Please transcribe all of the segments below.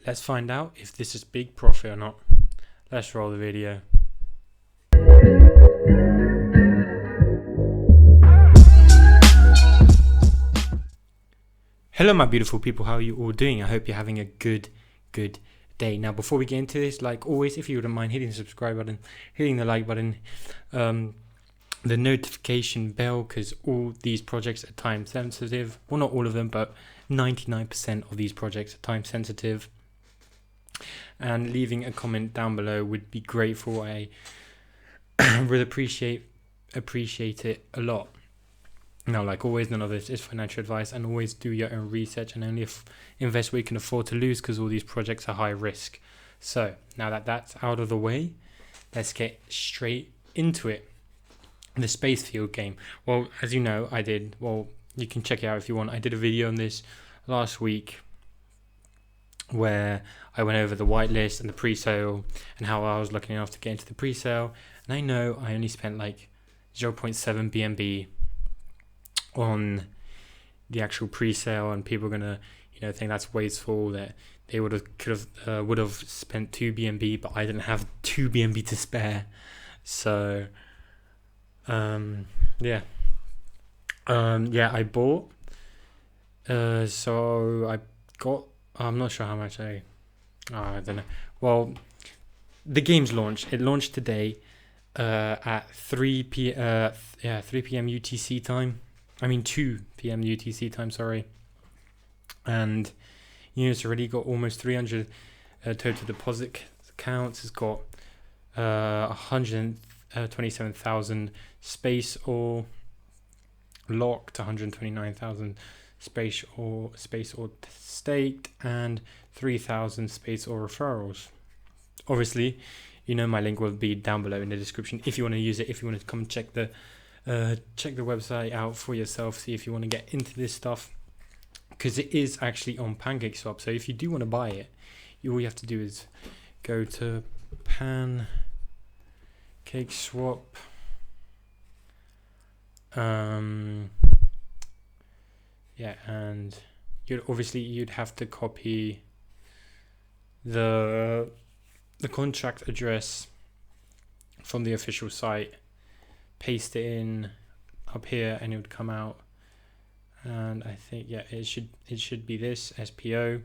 let's find out if this is big profit or not. Let's roll the video. Hello my beautiful people, how are you all doing? I hope you're having a good day. Now before we get into this, like always, if you wouldn't mind hitting the subscribe button, hitting the like button, the notification bell, because all these projects are time sensitive. Well, not all of them, but 99% of these projects are time sensitive. And leaving a comment down below would be grateful. I would appreciate it a lot. Now, like always, none of this is financial advice, and always do your own research and only invest what you can afford to lose, because all these projects are high risk. So now that that's out of the way, let's get straight into it. The space field game. Well, as you know, you can check it out if you want. I did a video on this last week where I went over the whitelist and the pre-sale and how I was lucky enough to get into the pre-sale. And I know I only spent like 0.7 BNB on the actual pre-sale, and people are gonna think that's wasteful, that they would have spent 2 BNB, but I didn't have 2 BNB to spare. So I bought, so I got, I'm not sure how much I don't know. Well, the game's launched. It launched today at 3 p.m. UTC time. 2 p.m. UTC time, sorry. And it's already got almost 300 total deposit accounts. It's got 127,000 space or locked, 129,000 space or staked, and 3,000 space or referrals. Obviously, my link will be down below in the description if you want to use it, if you want to come check the website out for yourself, see if you want to get into this stuff, because it is actually on PancakeSwap. So if you do want to buy it, all you have to do is go to PancakeSwap. And you'd have to copy the contract address from the official site, paste it in up here, and it would come out. And I think it should be this SPO.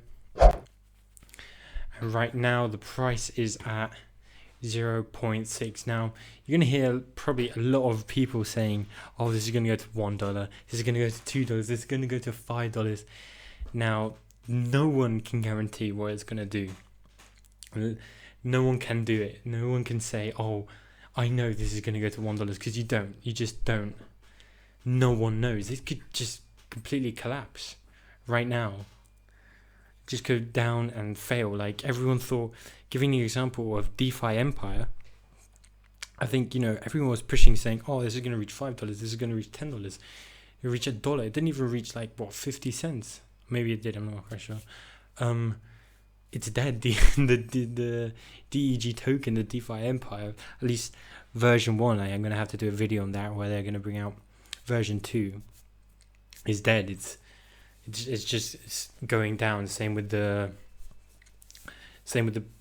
And right now the price is at 0.6. Now you're gonna hear probably a lot of people saying, oh, this is gonna go to $1, this is gonna go to $2, this is gonna go to $5. Now no one can guarantee what it's gonna do. No one can do it. No one can say, oh, I know this is gonna go to $1, because you just don't. No one knows. It could just completely collapse right now, just go down and fail. Like everyone thought, giving the example of DeFi Empire, I think everyone was pushing, saying, oh, this is going to reach $5, this is going to reach $10, it reached $1. It didn't even reach 50 cents. Maybe it did, I'm not quite sure. It's dead. The DEG token, the DeFi Empire, at least version 1, I'm going to have to do a video on that, where they're going to bring out version 2, is dead. It's just going down. Same with the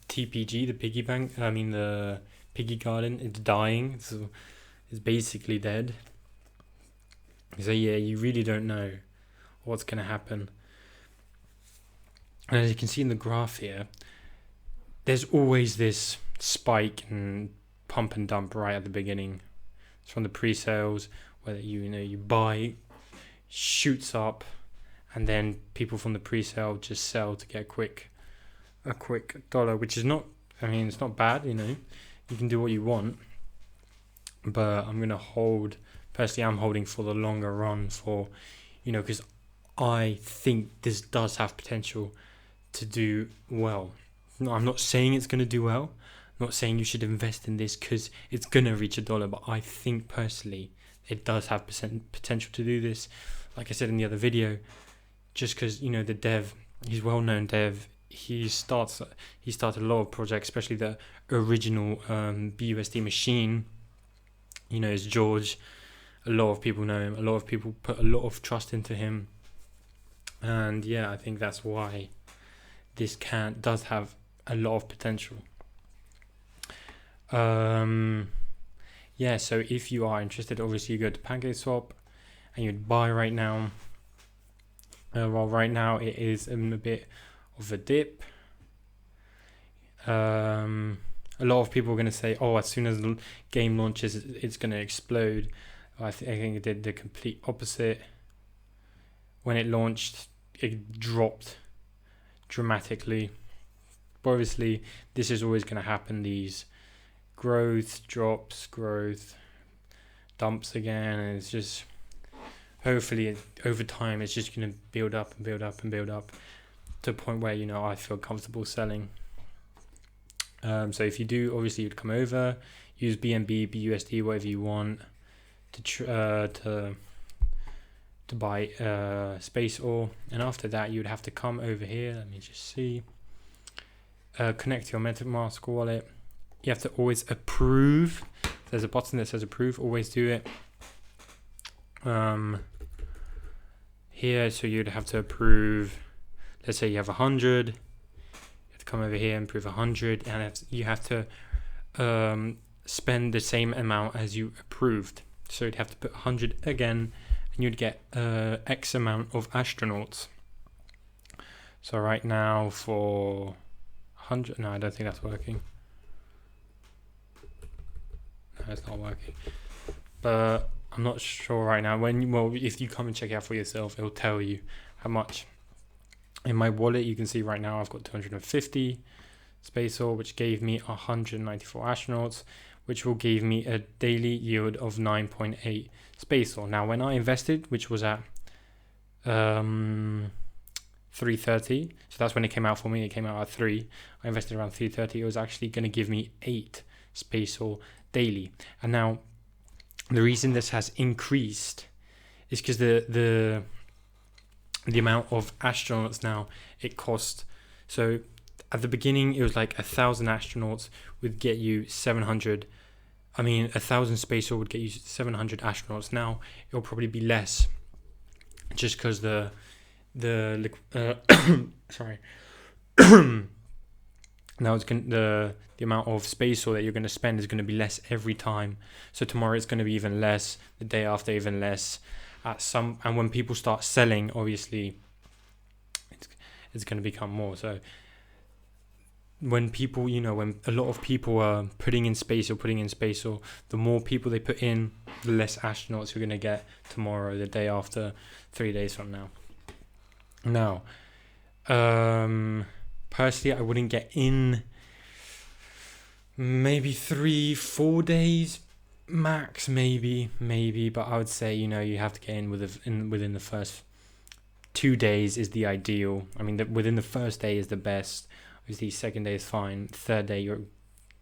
TPG, the piggy bank. The piggy garden. It's dying. So it's basically dead. So you really don't know what's gonna happen. And as you can see in the graph here, there's always this spike and pump and dump right at the beginning. It's from the pre-sales, where you buy, shoots up, and then people from the pre-sale just sell to get a quick dollar, which is not, it's not bad. You can do what you want, but I'm gonna hold. Personally, I'm holding for the longer run, for because I think this does have potential to do well. No, I'm not saying it's gonna do well. I'm not saying you should invest in this because it's gonna reach $1, but I think personally it does have potential to do this. Like I said in the other video, just because the dev, he's well-known dev, he started a lot of projects, especially the original BUSD machine. It's George. A lot of people know him. A lot of people put a lot of trust into him, and I think that's why this does have a lot of potential. Yeah, so if you are interested, obviously you go to PancakeSwap and you'd buy right now. Well, right now it is in a bit of a dip. A lot of people are going to say, oh, as soon as the game launches, it's going to explode. I think it did the complete opposite. When it launched, it dropped dramatically. But obviously, this is always going to happen. These growth drops, growth dumps again, and it's just hopefully over time it's just going to build up and build up and build up to a point where, you know, I feel comfortable selling. So if you do, obviously you'd come over, use BNB, BUSD, whatever you want to buy space ore, and after that you'd have to come over here. Let me just see. Connect your MetaMask wallet. You have to always approve. There's a button that says approve. Always do it. Here, so you'd have to approve. Let's say you have 100. You have to come over here and approve 100, and you have to spend the same amount as you approved. So you'd have to put 100 again, and you'd get X amount of astronauts. So right now for 100, no, I don't think that's working. No, it's not working. But I'm not sure right now. If you come and check it out for yourself, it'll tell you how much. In my wallet, you can see right now I've got 250 space ore, which gave me 194 astronauts, which will give me a daily yield of 9.8 space ore. Now, when I invested, which was at 330, so that's when it came out for me. It came out at 3. I invested around 330. It was actually going to give me 8 space ore daily. And now, the reason this has increased is because the amount of astronauts now it costs. So at the beginning it was like 1,000 astronauts would get you 700. 1,000 space ore would get you 700 astronauts. Now it'll probably be less, just because the sorry. Now the amount of space ore that you're going to spend is going to be less every time. So tomorrow it's going to be even less. The day after even less. And when people start selling, obviously it's going to become more. So when people, when a lot of people are putting in space ore, the more people they put in, the less astronauts you're going to get tomorrow, the day after, 3 days from now. Now, personally, I wouldn't get in maybe 3-4 days max, maybe, but I would say, you have to get in within the first 2 days is the ideal. Within the first day is the best. Obviously, second day is fine. Third day, you're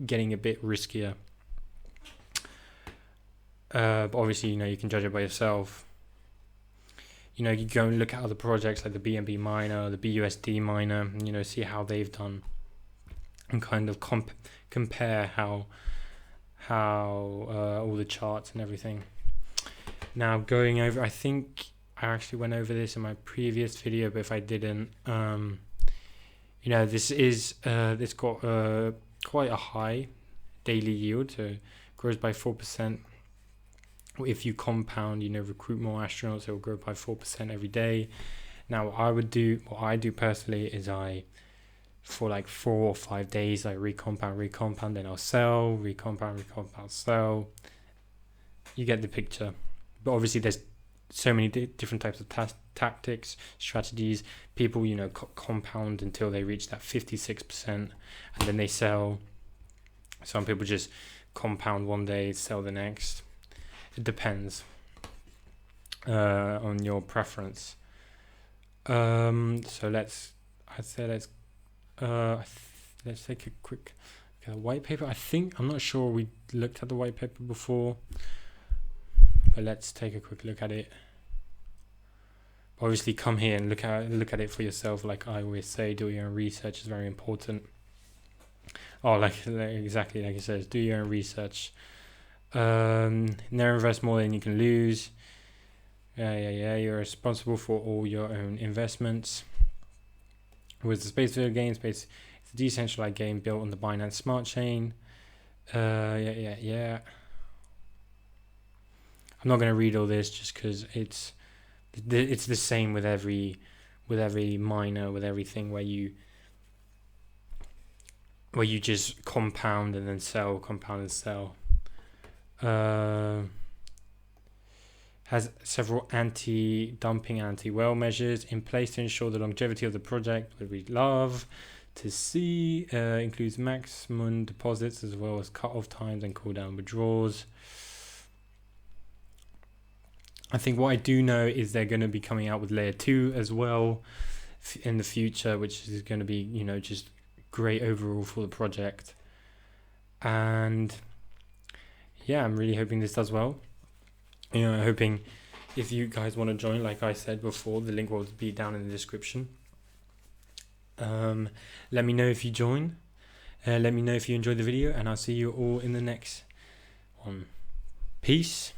getting a bit riskier. But obviously, you can judge it by yourself. You go and look at other projects like the BNB miner, the BUSD miner, and, see how they've done, and kind of compare how all the charts and everything. Now, going over, I think I actually went over this in my previous video, but if I didn't, this got quite a high daily yield, so it grows by 4%. If you compound, recruit more astronauts, it will grow by 4% every day. Now, what I do personally is for like 4 or 5 days, I recompound, then I'll sell, recompound, sell. You get the picture. But obviously, there's so many different types of tactics, strategies. People, compound until they reach that 56%, and then they sell. Some people just compound one day, sell the next. It depends on your preference. So let's take a quick look at the white paper. I'm not sure we looked at the white paper before, but let's take a quick look at it. Obviously, come here and look at it for yourself. Like I always say, do your own research is very important. Exactly like it says, do your own research. Never invest more than you can lose. You're responsible for all your own investments. was the Space video game. Space, it's a decentralized game built on the Binance Smart Chain. Yeah. I'm not going to read all this just because it's the same with every miner, with everything, where you just compound and then sell, compound and sell. Has several anti-dumping, anti-whale measures in place to ensure the longevity of the project, which we love to see. Includes maximum deposits as well as cut-off times and cooldown withdrawals. I think what I do know is they're going to be coming out with layer 2 as well in the future, which is going to be, you know, just great overall for the project. And yeah, I'm really hoping this does well. You know, hoping if you guys want to join, like I said before, the link will be down in the description. Let me know if you join. Let me know if you enjoyed the video, and I'll see you all in the next one. Peace.